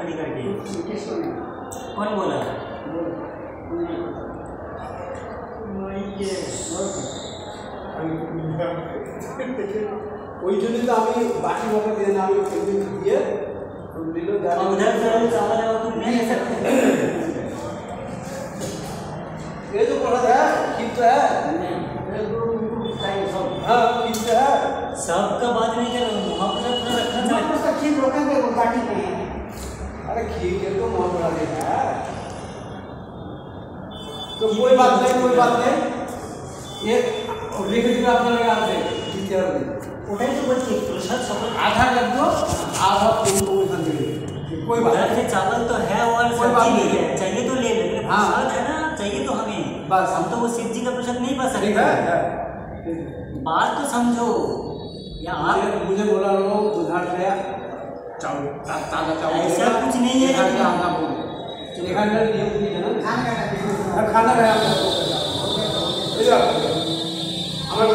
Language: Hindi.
खड़ी करके। कौन बोला? ওই জন্য তো আমি বাকি মতো দিয়ে না আমি পেমেন্ট দিয়ে দিল उधर से चावल है तुम नहीं ले सकते। ये तो पड़ा है खींच है हाँ खींच है सबका बात नहीं कर मुहावरा अपना रखना चाहिए। तो खींच रोकेंगे वो गाड़ी में। अरे खींच है तो मुहावरा देना है तो कोई बात नहीं ये रिकॉर्डिंग अपना लगा दे टीचर ने ওটাই তো বলছি प्रसाद सब आधा कर दो आधा तुमको उधर दे कोई बात उधर से चावल तो है और कोई बात सब्जी भी नहीं। है, चाहिए तो ले लेकिन हाँ। प्रसाद है ना, चाहिए तो हमें बस। हम तो वो शिव जी का प्रसाद नहीं पा ठीक सकते। है बात तो समझो या आप मुझे बोला लोग उधार से चावल ताजा चावल ऐसा कुछ नहीं है उधार लेकिन- से आधा बोल निकाल कर नियम की है ना खाना खाया हमारे